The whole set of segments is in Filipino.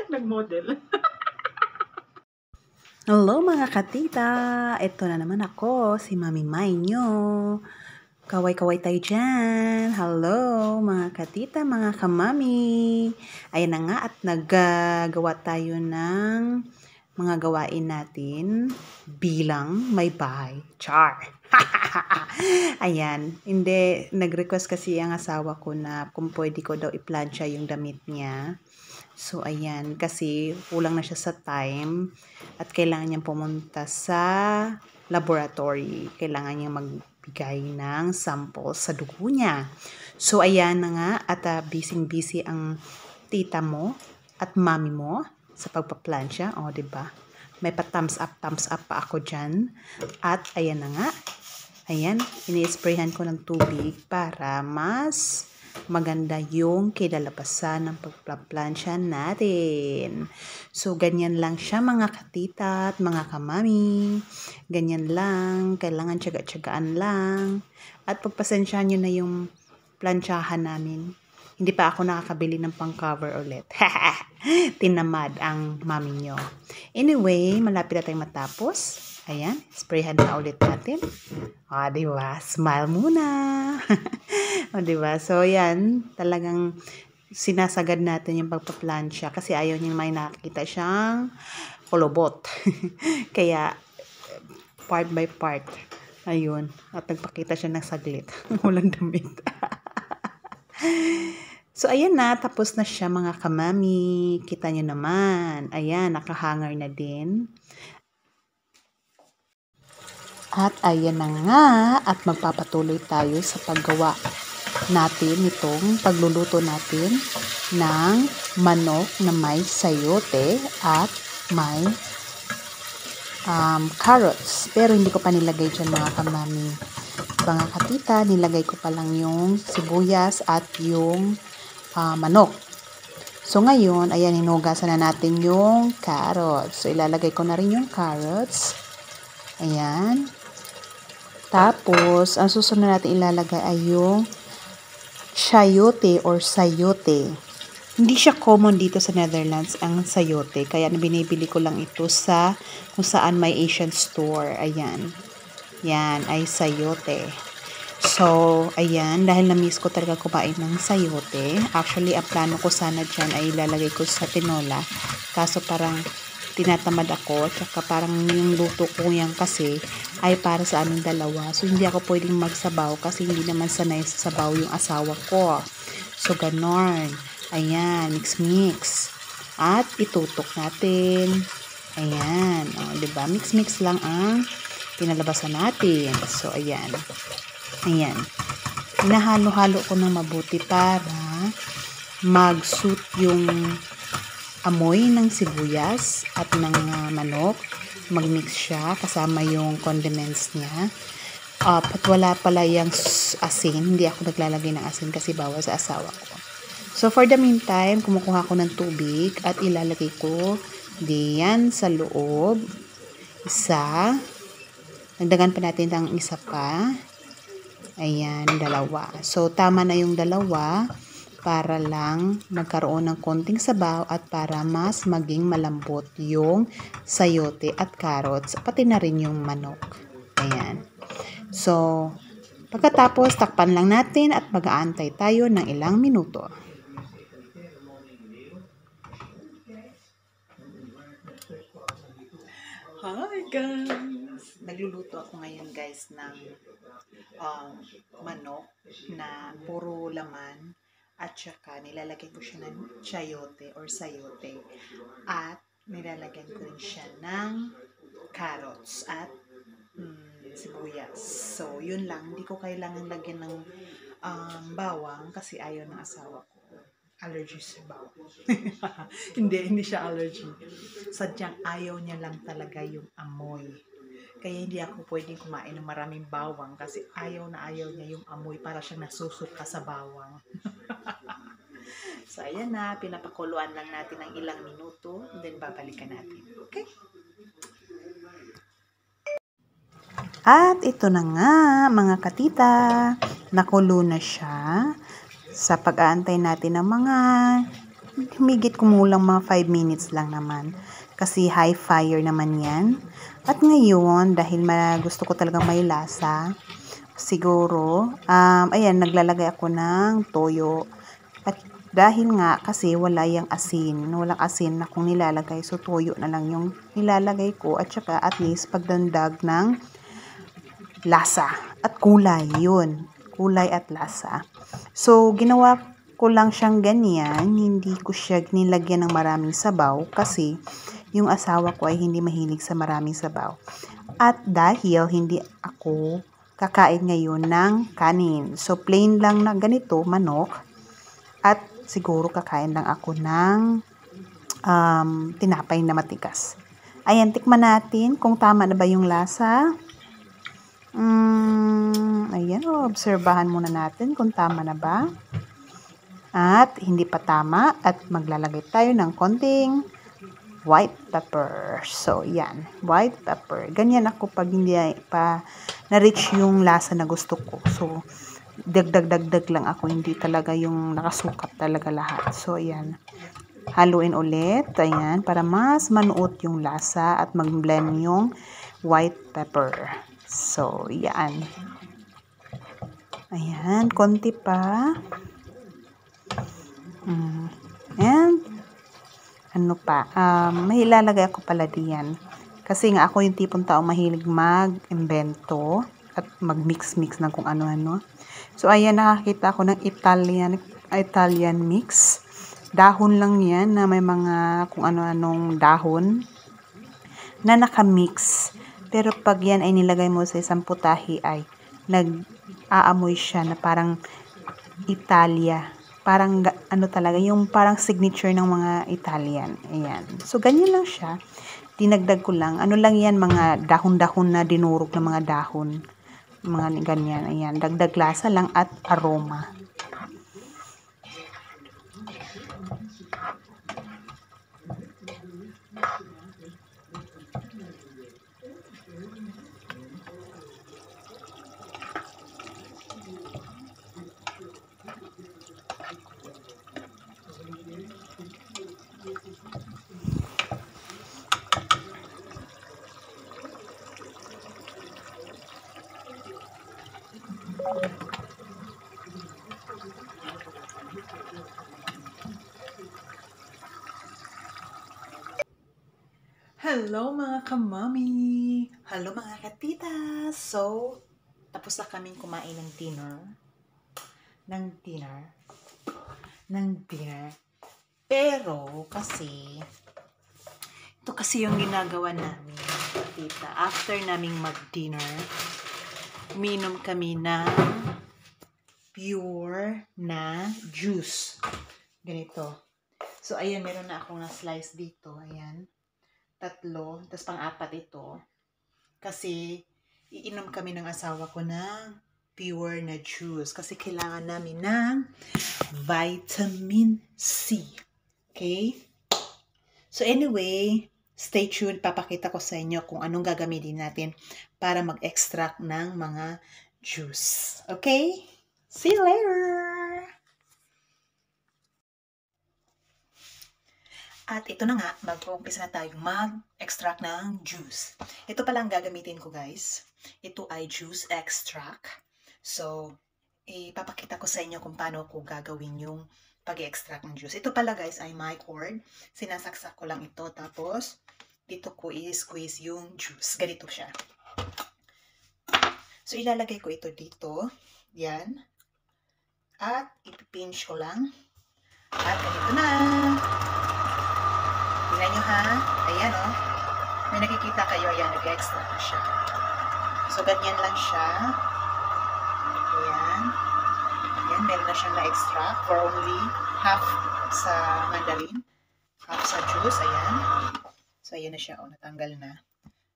Nag-model. Hello mga katita! Ito na naman ako, si Mami Mai nyo. Kaway-kaway tayo dyan. Hello mga katita, mga kamami. Ayan na nga at naggagawa tayo ng mga gawain natin bilang may bahay. Char! Ayan, hindi, nag-request kasi ang asawa ko na kung pwede ko daw i-plancha yung damit niya. So, ayan, kasi kulang na siya sa time at kailangan niyang pumunta sa laboratory. Kailangan niyang magbigay ng sample sa dugo niya. So, ayan na nga at busy-busy ang tita mo at mami mo sa pagpa-plancha. O, diba? May pa-thumbs up pa ako dyan. At ayan na nga. Ayan, ini-sprayhan ko ng tubig para mas maganda yung kilalabasan ng pagplaplansya natin. So, ganyan lang siya mga katita at mga kamami. Ganyan lang. Kailangan tiyaga-tiyagaan lang. At pagpasensyahan nyo na yung plansyahan namin. Hindi pa ako nakakabili ng pang-cover ulit. Tinamad ang mami nyo. Anyway, malapit na tayong matapos. Ayan, sprayhan na ulit natin. O, diba? Smile muna. O, diba? So, yan. Talagang sinasagad natin yung pagpaplansya kasi ayaw niya may nakikita siyang kulobot. Kaya, part by part. Ayun. At nagpakita siya ng saglit. Walang damit. So, ayan na. Tapos na siya mga kamami. Kita nyo naman. Ayan, nakahanger na din. At ayan na nga. At magpapatuloy tayo sa paggawa natin itong pagluluto natin ng manok na may sayote at may carrots. Pero hindi ko pa nilagay dyan mga kamami. Mga katita, nilagay ko pa lang yung sibuyas at yung manok. So ngayon, ayan, hinugasan na natin yung carrots. So ilalagay ko na rin yung carrots. Ayan. Tapos, ang susunod natin ilalagay ay yung chayote or sayote. Hindi siya common dito sa Netherlands ang sayote. Kaya binibili ko lang ito sa kung saan may Asian store. Ayan. Yan ay sayote. So, ayan. Dahil na-miss ko talaga kumain ng sayote. Actually, ang plano ko sana dyan ay ilalagay ko sa tinola. Kaso parang tinatamad ako. Tsaka parang yung luto ko yan kasi ay para sa aming dalawa. So, hindi ako pwedeng magsabaw kasi hindi naman sanay sa sabaw yung asawa ko. So, ganon. Ayan, mix-mix. At itutok natin. Ayan. O, diba? Mix-mix lang ang pinalabasan natin. So, ayan. Ayan. Hinahalo-halo ko ng mabuti para mag-suit yung amoy ng sibuyas at ng manok. Mag-mix siya kasama yung condiments niya. At wala pala yung asin. Hindi ako naglalagay ng asin kasi bawal sa asawa ko. So, for the meantime, kumukuha ko ng tubig at ilalagay ko diyan sa loob. Isa. Nagdagan pa natin ng isa pa. Ayan, dalawa. So, tama na yung dalawa para lang magkaroon ng konting sabaw at para mas maging malambot yung sayote at carrots, pati na rin yung manok. Ayan. So, pagkatapos, takpan lang natin at mag-aantay tayo ng ilang minuto. Hi guys! Nagluluto ako ngayon guys ng manok na puro laman at saka nilalagay ko siya ng chayote or sayote at nilalagyan ko rin siya ng carrots at sibuyas. So, yun lang. Hindi ko kailangan lagyan ng bawang kasi ayaw ng asawa ko. Allergy sa bawang. hindi siya allergy. Sadyang ayaw niya lang talaga yung amoy. Kaya hindi ako pwedeng kumain ng maraming bawang kasi ayaw niya yung amoy para siyang nasusuka sa bawang. So, ayan na. Pinapakuluan lang natin ng ilang minuto. Then, babalikan natin. Okay? At ito na nga, mga katita. Nakulo na siya. Sa pag-aantay natin ng mga humigit kumulang mga 5 minutes lang naman. Kasi high fire naman yan. At ngayon, dahil gusto ko talagang may lasa, siguro, ayan, naglalagay ako ng toyo. At dahil nga, kasi wala yung asin, walang asin na kung nilalagay, so toyo na lang yung nilalagay ko. At saka at least pagdandag ng lasa at kulay, yun. Kulay at lasa. So, ginawa ko lang siyang ganyan, hindi ko siya nilagyan ng maraming sabaw kasi yung asawa ko ay hindi mahilig sa maraming sabaw. At dahil hindi ako kakain ngayon ng kanin, so plain lang na ganito, manok, at siguro kakain lang ako ng tinapay na matigas. Ayan, tikman natin kung tama na ba yung lasa. Ayan, obserbahan muna natin kung tama na ba. At hindi pa tama, at maglalagay tayo ng konting white pepper. So, yan, white pepper. Ganyan ako pag hindi pa na-reach yung lasa na gusto ko. So, dagdag lang ako, hindi talaga yung nakasukap talaga lahat. So, ayan. Haluin ulit, ayan, para mas manuot yung lasa at mag-blend yung white pepper. So, yan. Ayan, konti pa. And, ano pa, may ilalagay ako pala diyan. Kasi nga ako yung tipong tao mahilig mag-invento at mag-mix-mix ng kung ano-ano. So, ayan, nakakita ako ng Italian mix. Dahon lang yan na may mga kung ano-anong dahon na nakamix. Pero pag yan ay nilagay mo sa isang putahe ay nag-aamoy siya na parang Italia. Parang ano talaga, yung parang signature ng mga Italian. Ayan. So, ganyan lang siya. Dinagdag ko lang. Ano lang yan, mga dahon-dahon na dinurog na mga dahon. Mga ganyan. Ayan. Dagdag lasa lang at aroma. Hello mga kamami! Hello mga katita! So, tapos na kaming kumain ng dinner. Pero, kasi, ito kasi yung ginagawa namin, katita. After naming mag-dinner, uminom kami ng pure na juice. Ganito. So, ayan, meron na akong na-slice dito. Ayan. 3, tapos pang-4 ito. Kasi, iinom kami ng asawa ko ng pure na juice. Kasi kailangan namin ng vitamin C. Okay? So, anyway, stay tuned. Papakita ko sa inyo kung anong gagamitin natin para mag-extract ng mga juice. Okay? See you later! At ito na nga, mag-uumpisa na tayong mag-extract ng juice. Ito pala ang gagamitin ko, guys. Ito ay juice extract. So, ipapakita ko sa inyo kung paano ko gagawin yung pag-extract ng juice. Ito pala, guys, ay my cord. Sinasaksak ko lang ito. Tapos, dito ko i-squeeze yung juice. Ganito siya. So, ilalagay ko ito dito. Yan. At, ipipinch ko lang. At, ganito na. Tingnan nyo ha. Ayan o. May nakikita kayo. Ayan, nag-extract na siya. So, ganyan lang siya. Ayan. Ayan, meron na siyang na-extract for only half sa mandarin. Half sa juice. Ayan. So, ayan na siya. O, natanggal na.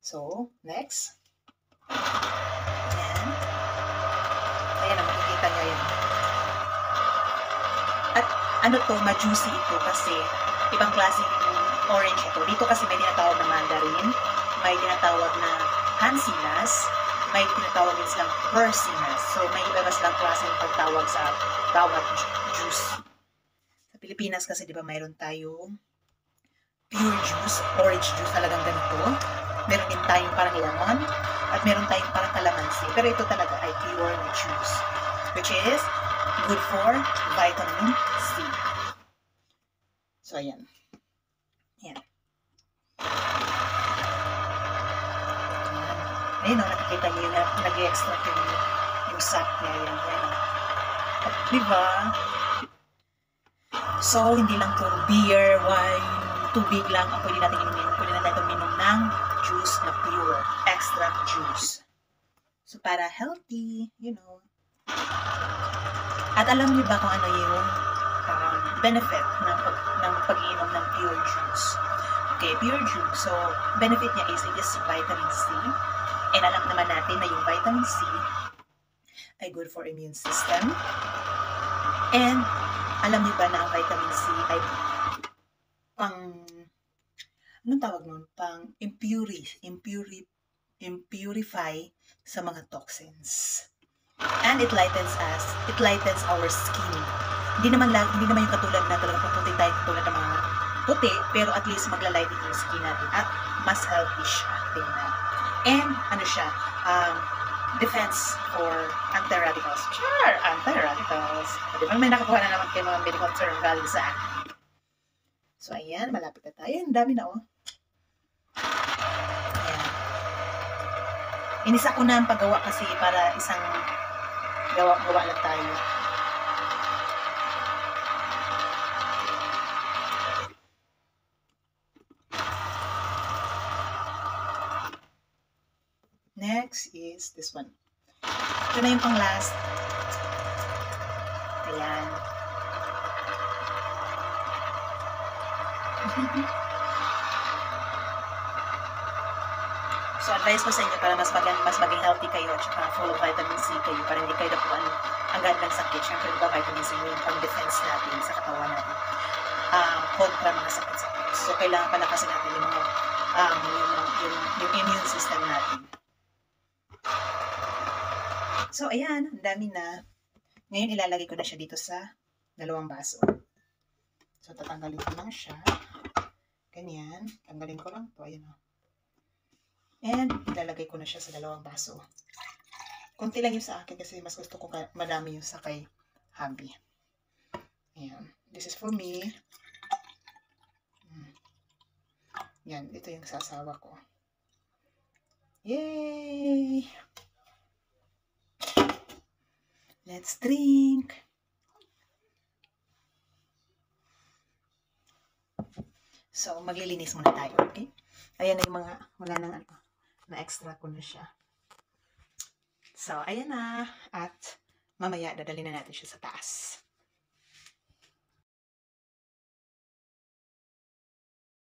So, next. Ayan. Ayan na, makikita nyo yan. At ano to, ma-juicy ito kasi ibang klaseng orange ito. Dito kasi may tinatawag na mandarin, may tinatawag na hansinas, may tinatawag din silang persinas. So, may iba silang klaseng pagtawag sa bawat juice. Sa Pilipinas, Pilipinas kasi, di ba, mayroon tayong pure juice, orange juice, talagang ganito. Meron din tayong parang lemon, at meron tayong parang calamansi. Pero ito talaga ay pure na juice, which is good for vitamin C. So, ayan. Ayan. Ayun o, nakikita niyo yung nag-extract yung sap niya. Yan. Diba? So, hindi lang puro beer, wine, tubig lang ang pwede natin inumin. Pwede natin uminom ng juice na pure, extract juice. So, para healthy, you know. At alam niyo ba kung ano yung benefit ng pag-iinom ng pure juice? Okay, pure juice. So, benefit niya is it is vitamin C. And alam naman natin na yung vitamin C ay good for immune system. And alam niyo ba na ang vitamin C ay anong tawag nun? Pang impurify sa mga toxins. And it lightens our skin. Hindi naman yung katulad na talagang puputi tayo katulad ng mga puti, pero at least maglalighten yung skin natin at mas healthy siya. Tingnan. And ano siya, defense for anti-radicals. Sure, anti-radicals. Di ba may nakakuha na naman kayo mga medical term galing sa akin. So, ayan, malapit na tayo. Ang dami na, oh. Ayan. Inisa ko na ang paggawa kasi para isang gawa lang tayo. Next is this one. Ito na yung pang last. Ayan. So, advice ko sa inyo para mas maging healthy kayo at saka full of vitamin C kayo para hindi kayo napuan agad ng sakit. Siyempre, diba, vitamin C yung pang-defense natin sa katawan natin. Kontra mga sakit-sakit. So, kailangan palakasin natin yung mga yung immune system natin. So, ayan, ang dami na. Ngayon, ilalagay ko na siya dito sa 2 baso. So, tatanggalin ko lang siya. Ganyan. Tanggalin ko lang to. Ayan o. And, ilalagay ko na siya sa 2 baso. Kunti lang yung sa akin kasi mas gusto ko madami yung sa kay hubby. Ayan. This is for me. Yan. Ito yung sasawa ko. Yay! Let's drink. So, maglilinis muna tayo, okay? Ayan na yung mga, wala nang ano, na-extra ko na siya. So, ayan na. At mamaya, dadalhin na natin siya sa taas.